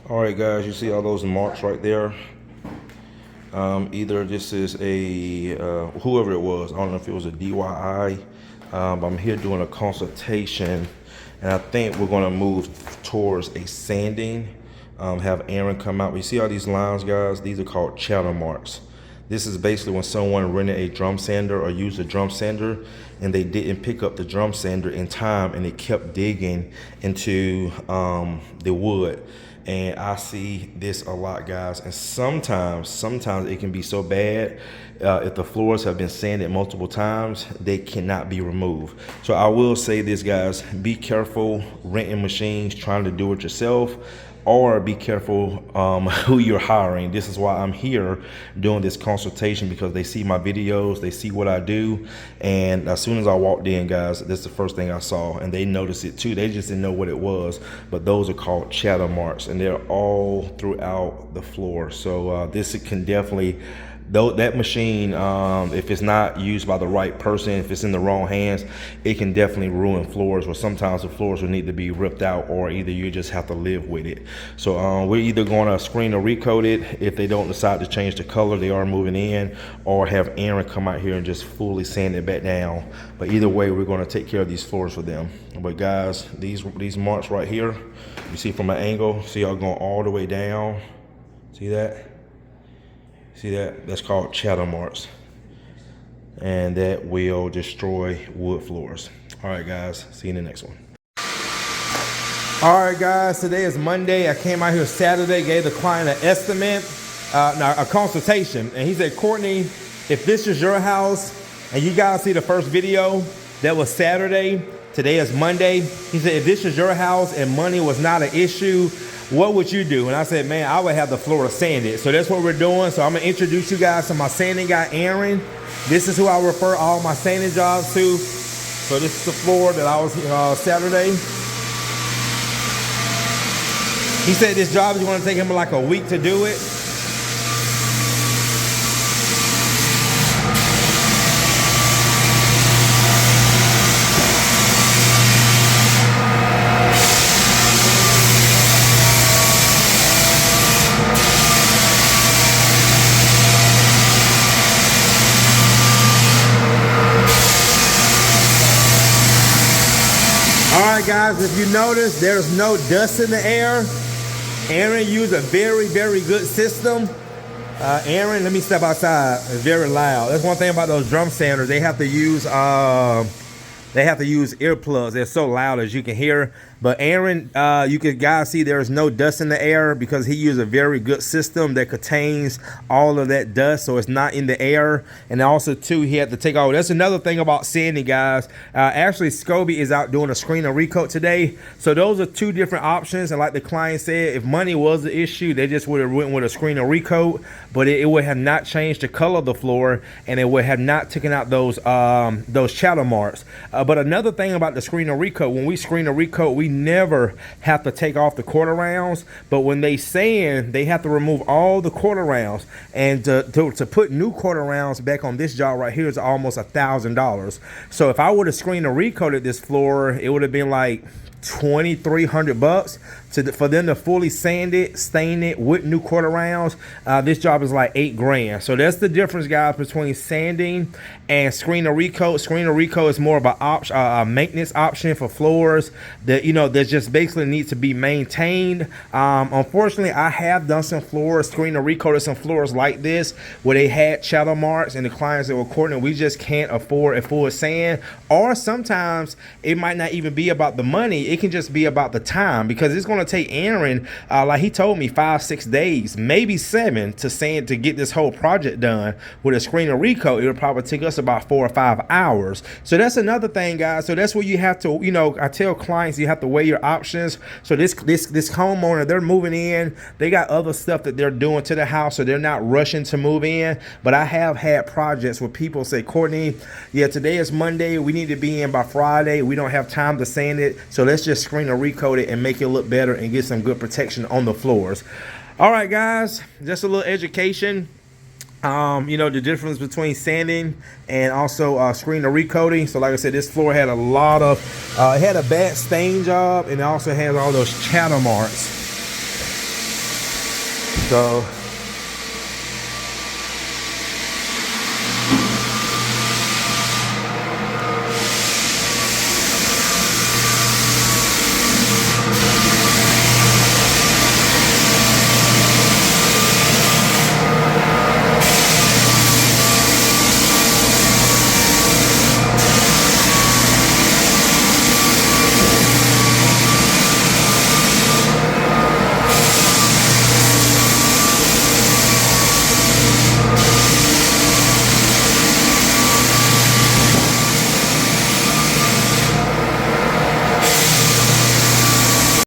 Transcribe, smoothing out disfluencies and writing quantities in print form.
All right, guys, you see all those marks right there? Either this is a whoever it was. I don't know if it was a DIY. I'm here doing a consultation, and I think we're going to move towards a sanding. Have Aaron come out. You see all these lines, guys? These are called channel marks. This is basically when someone rented a drum sander or used a drum sander and they didn't pick up the drum sander in time, and it kept digging into the wood. And I see this a lot, guys. And sometimes it can be so bad if the floors have been sanded multiple times, they cannot be removed. So I will say this, guys, be careful renting machines, trying to do it yourself, or be careful who you're hiring. This is why I'm here doing this consultation, because they see my videos, they see what I do. And as soon as I walked in, guys, that's the first thing I saw, and they noticed it too. They just didn't know what it was, but those are called shadow marks, and they're all throughout the floor. So this can definitely, though that machine, if it's not used by the right person, if it's in the wrong hands, it can definitely ruin floors, or sometimes the floors will need to be ripped out, or either you just have to live with it. So we're either going to screen or recoat it if they don't decide to change the color they are moving in, or have Aaron come out here and just fully sand it back down. But either way, we're going to take care of these floors for them. But guys, these marks right here, you see from an angle, see y'all going all the way down. See that? See that? That's called shadow marks, and that will destroy wood floors. All right, guys, see you in the next one. All right, guys, today is Monday. I came out here Saturday, gave the client an estimate, a consultation, and he said, Courtney, if this is your house, and you guys see the first video, that was Saturday. Today is Monday. He said, if this is your house and money was not an issue, what would you do? And I said, man, I would have the floor sanded. So that's what we're doing. So I'm gonna introduce you guys to my sanding guy, Aaron. This is who I refer all my sanding jobs to. So this is the floor that I was Saturday. He said this job is gonna take him like a week to do it. All right, guys, if you notice, there's no dust in the air. Aaron used a very, very good system. Aaron, let me step outside. It's very loud. That's one thing about those drum sanders. They have to use earplugs. They're so loud, as you can hear. But Aaron, you can guys see there's no dust in the air because he used a very good system that contains all of that dust, so it's not in the air. And also too, he had to take off. That's another thing about sanding, guys. Actually, Scobie is out doing a screen and recoat today. So those are two different options. And like the client said, if money was the issue, they just would have went with a screen and recoat, but it would have not changed the color of the floor, and it would have not taken out those shadow marks. But another thing about the screen and recoat, when we screen and recoat, we never have to take off the quarter rounds, but when they sand, they have to remove all the quarter rounds, and to put new quarter rounds back on this job right here is almost $1,000. So if I would have screened and recoated this floor, it would have been like $2,300 for them to fully sand it, stain it with new quarter rounds. This job is like $8 grand. So that's the difference, guys, between sanding and screen and recoat. Screen and recoat is more of a maintenance option for floors that, you know, that just basically needs to be maintained. Unfortunately, I have done some floors, screen and recoated some floors like this where they had shadow marks, and the clients that were Courtney, we just can't afford a full sand. Or sometimes it might not even be about the money. It can just be about the time, because it's going to take Aaron, like he told me, 5-6 days, maybe 7 to sand to get this whole project done. With a screen and recoat, it'll probably take us about 4 or 5 hours. So that's another thing, guys. So that's where you have to, you know, I tell clients you have to weigh your options. So this homeowner, they're moving in, they got other stuff that they're doing to the house, so they're not rushing to move in. But I have had projects where people say, Courtney, yeah, today is Monday, we need to be in by Friday, we don't have time to sand it, so let's just screen and recoat it and make it look better and get some good protection on the floors. All right, guys, just a little education. You know, the difference between sanding and also screen or recoating. So like I said, this floor had a lot of, it had a bad stain job, and it also has all those channel marks. So